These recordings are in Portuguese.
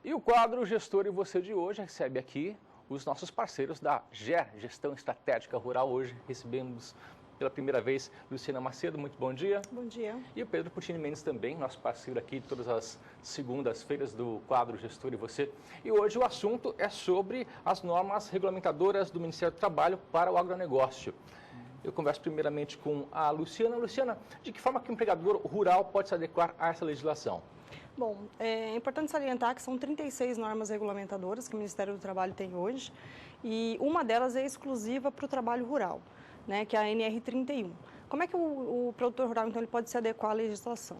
E o quadro Gestor e Você de hoje recebe aqui os nossos parceiros da GER, Gestão Estratégica Rural. Hoje recebemos pela primeira vez Luciana Macedo, muito bom dia. Bom dia. E o Pedro Puccini Mendes também, nosso parceiro aqui todas as segundas-feiras do quadro Gestor e Você. E hoje o assunto é sobre as normas regulamentadoras do Ministério do Trabalho para o agronegócio. Eu converso primeiramente com a Luciana. Luciana, de que forma que o empregador rural pode se adequar a essa legislação? Bom, é importante salientar que são 36 normas regulamentadoras que o Ministério do Trabalho tem hoje e uma delas é exclusiva para o trabalho rural, né, que é a NR31. Como é que o produtor rural, então, ele pode se adequar à legislação?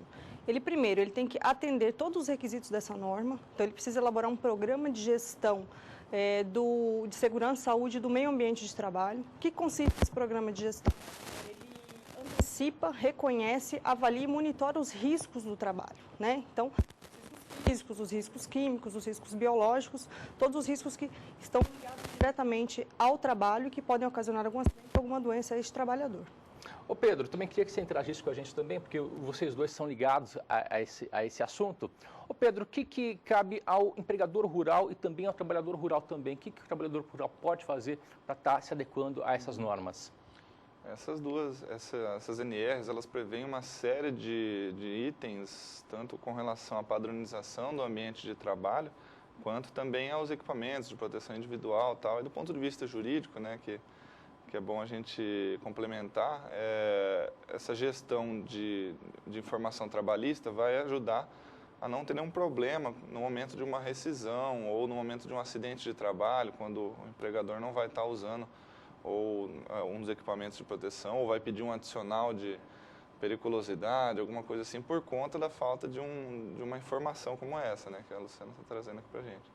Ele, primeiro, ele tem que atender todos os requisitos dessa norma, então ele precisa elaborar um programa de gestão de segurança, saúde e do meio ambiente de trabalho. O que consiste esse programa de gestão? Antecipa, reconhece, avalia e monitora os riscos do trabalho, né? Então, os riscos químicos, os riscos biológicos, todos os riscos que estão ligados diretamente ao trabalho e que podem ocasionar algum acidente, alguma doença a este trabalhador. Ô Pedro, também queria que você interagisse com a gente também, porque vocês dois são ligados a esse assunto. Ô Pedro, o que cabe ao empregador rural e também ao trabalhador rural também? O que o trabalhador rural pode fazer para estar se adequando a essas normas? Essas NRs, elas prevêem uma série de itens, tanto com relação à padronização do ambiente de trabalho, quanto também aos equipamentos de proteção individual tal. E do ponto de vista jurídico, né, que é bom a gente complementar, essa gestão de informação trabalhista vai ajudar a não ter nenhum problema no momento de uma rescisão ou no momento de um acidente de trabalho, quando o empregador não vai estar usando ou um dos equipamentos de proteção, ou vai pedir um adicional de periculosidade, alguma coisa assim, por conta da falta de uma informação como essa, né, que a Luciana está trazendo aqui para a gente.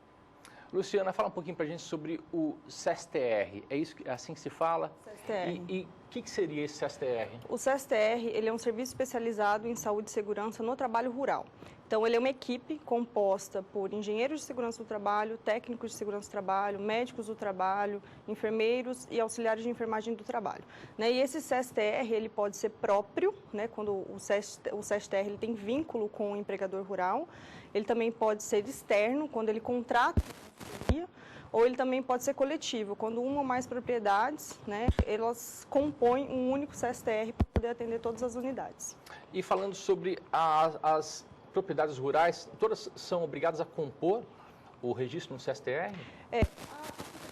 Luciana, fala um pouquinho para a gente sobre o CSTR, é assim que se fala? CSTR. E o que seria esse CSTR? O CSTR, ele é um serviço especializado em saúde e segurança no trabalho rural. Então, ele é uma equipe composta por engenheiros de segurança do trabalho, técnicos de segurança do trabalho, médicos do trabalho, enfermeiros e auxiliares de enfermagem do trabalho, né? E esse CSTR, ele pode ser próprio, né, quando o CSTR ele tem vínculo com o empregador rural. Ele também pode ser externo, quando ele contrata, ou ele também pode ser coletivo, quando uma ou mais propriedades, né, elas compõem um único CSTR para poder atender todas as unidades. E falando sobre as propriedades rurais, todas são obrigadas a compor o registro no CSTR?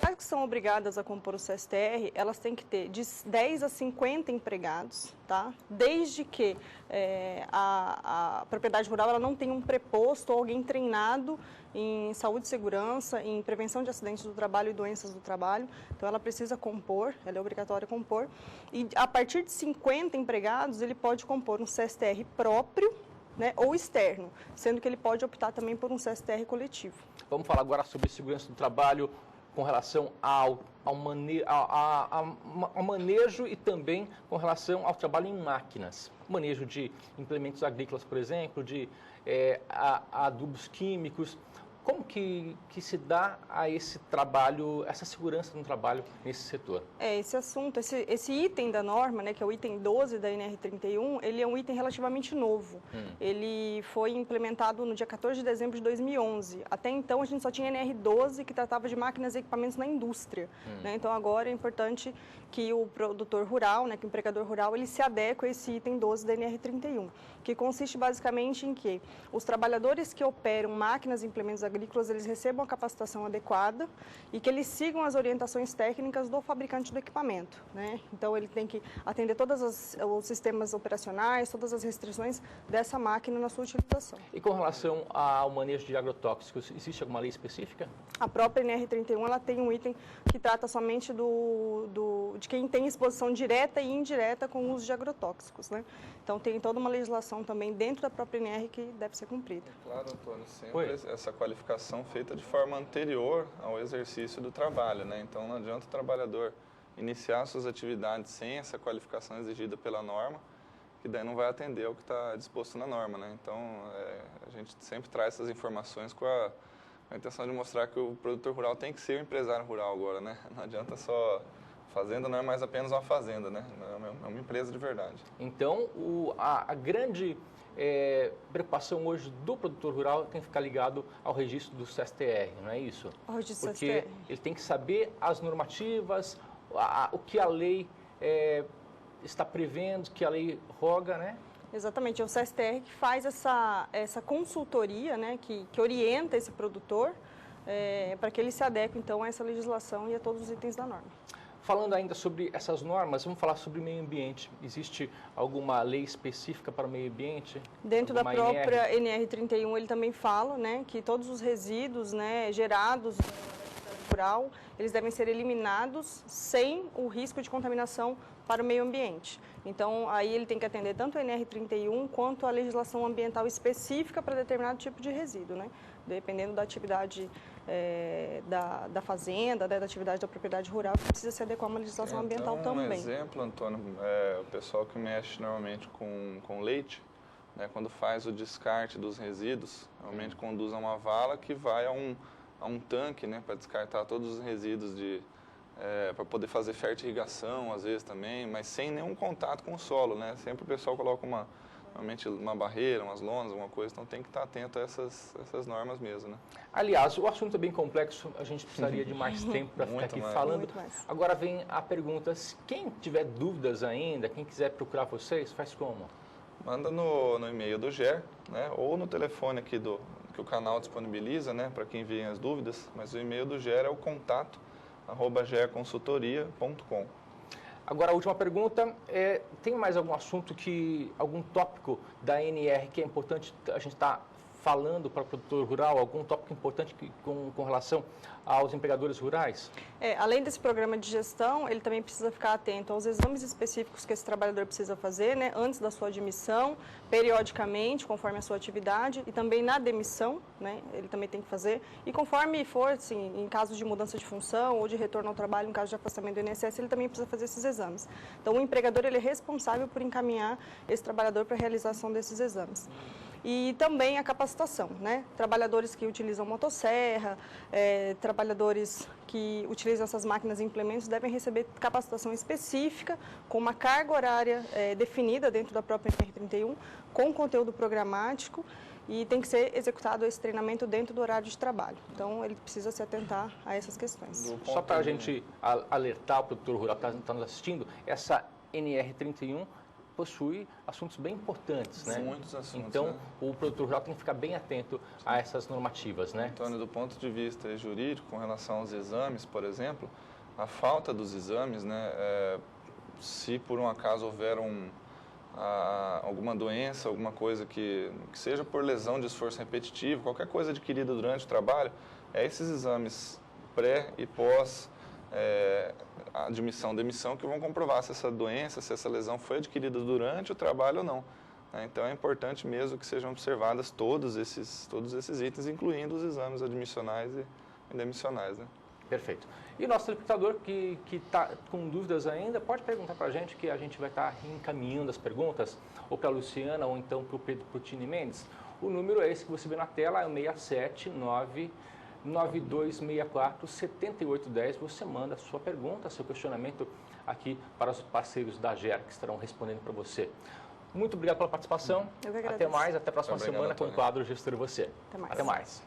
As que são obrigadas a compor o CSTR, elas têm que ter de 10 a 50 empregados, tá? Desde que a propriedade rural ela não tenha um preposto ou alguém treinado em saúde e segurança, em prevenção de acidentes do trabalho e doenças do trabalho. Então, ela precisa compor, ela é obrigatória compor. E a partir de 50 empregados, ele pode compor um CSTR próprio, né, ou externo, sendo que ele pode optar também por um CSTR coletivo. Vamos falar agora sobre segurança do trabalho com relação ao manejo e também com relação ao trabalho em máquinas. Manejo de implementos agrícolas, por exemplo, de adubos químicos. Como que se dá a esse trabalho, essa segurança no trabalho nesse setor? Esse assunto, esse item da norma, né, que é o item 12 da NR31, ele é um item relativamente novo. Ele foi implementado no dia 14 de dezembro de 2011. Até então, a gente só tinha NR12, que tratava de máquinas e equipamentos na indústria, né? Então, agora é importante que o produtor rural, né, que o empregador rural, ele se adeque a esse item 12 da NR31, que consiste basicamente em que os trabalhadores que operam máquinas e implementos agrícolas, eles recebam a capacitação adequada e que eles sigam as orientações técnicas do fabricante do equipamento, né? Então, ele tem que atender todos os sistemas operacionais, todas as restrições dessa máquina na sua utilização. E com relação ao manejo de agrotóxicos, existe alguma lei específica? A própria NR31, ela tem um item que trata somente de quem tem exposição direta e indireta com o uso de agrotóxicos, né? Então, tem toda uma legislação também dentro da própria NR que deve ser cumprida. Claro, Antônio, sempre essa qualificação feita de forma anterior ao exercício do trabalho, né? Então, não adianta o trabalhador iniciar suas atividades sem essa qualificação exigida pela norma, que daí não vai atender ao que está disposto na norma, né? Então, a gente sempre traz essas informações com a intenção de mostrar que o produtor rural tem que ser o empresário rural agora, né? Não adianta só fazenda não é mais apenas uma fazenda, né? É uma empresa de verdade. Então, a grande preocupação hoje do produtor rural tem que ficar ligado ao registro do CSTR, não é isso? O registro do Porque CSTR. ele tem que saber as normativas, o que a lei está prevendo, que a lei roga, né? Exatamente, é o CSTR que faz essa consultoria, né, que orienta esse produtor para que ele se adeque, então, a essa legislação e a todos os itens da norma. Falando ainda sobre essas normas, vamos falar sobre meio ambiente. Existe alguma lei específica para o meio ambiente? Dentro da Alguma própria NR31, ele também fala, né, que todos os resíduos, né, gerados na atividade rural, eles devem ser eliminados sem o risco de contaminação para o meio ambiente. Então, aí ele tem que atender tanto a NR31 quanto a legislação ambiental específica para determinado tipo de resíduo, né? Dependendo da atividade da fazenda, da atividade da propriedade rural, que precisa se adequar a uma legislação ambiental também. Um exemplo, Antônio, o pessoal que mexe normalmente com leite, né, quando faz o descarte dos resíduos, normalmente conduz a uma vala que vai a um tanque, né, para descartar todos os resíduos para poder fazer fertirrigação, às vezes também, mas sem nenhum contato com o solo, né? Sempre o pessoal coloca normalmente uma barreira, umas lonas, alguma coisa, então tem que estar atento a essas normas mesmo, né? Aliás, o assunto é bem complexo, a gente precisaria de mais tempo para ficar aqui falando. Muito mais. Agora vem a pergunta, quem tiver dúvidas ainda, quem quiser procurar vocês, faz como? Manda no e-mail do GER, né, ou no telefone aqui que o canal disponibiliza, né, para quem vem as dúvidas, mas o e-mail do GER é o contato@gerconsultoria.com. Agora, a última pergunta, tem mais algum assunto, algum tópico da NR que é importante a gente estar falando para o produtor rural, algum tópico importante com relação aos empregadores rurais? Além desse programa de gestão, ele também precisa ficar atento aos exames específicos que esse trabalhador precisa fazer, né, antes da sua admissão, periodicamente, conforme a sua atividade, e também na demissão, né, ele também tem que fazer. E conforme for, assim, em caso de mudança de função ou de retorno ao trabalho, em caso de afastamento do INSS, ele também precisa fazer esses exames. Então, o empregador ele é responsável por encaminhar esse trabalhador para a realização desses exames. E também a capacitação, né? Trabalhadores que utilizam motosserra, trabalhadores que utilizam essas máquinas e implementos devem receber capacitação específica, com uma carga horária definida dentro da própria NR31, com conteúdo programático, e tem que ser executado esse treinamento dentro do horário de trabalho. Então, ele precisa se atentar a essas questões. Só para a gente alertar o produtor rural que está nos assistindo, essa NR31 possui assuntos bem importantes, né? Muitos assuntos, então, né? O produtor rural tem que ficar bem atento a essas normativas, né? Antônio, do ponto de vista jurídico, com relação aos exames, por exemplo, a falta dos exames, né, se por um acaso houver alguma doença, alguma coisa que seja por lesão de esforço repetitivo, qualquer coisa adquirida durante o trabalho, esses exames pré e pós admissão, demissão, que vão comprovar se essa doença, se essa lesão foi adquirida durante o trabalho ou não. Então é importante mesmo que sejam observadas todos esses itens, incluindo os exames admissionais e demissionais, né? Perfeito. E o nosso telespectador que está com dúvidas ainda, pode perguntar para a gente, que a gente vai estar encaminhando as perguntas, ou para a Luciana, ou então para o Pedro Putini Mendes. O número é esse que você vê na tela, é o 679-9264-7810. Você manda a sua pergunta, seu questionamento aqui para os parceiros da GER, que estarão respondendo para você. Muito obrigado pela participação. Eu que agradeço. Até mais, até a próxima semana com o Antônio. quadro Gestor Você. Até mais. Até mais.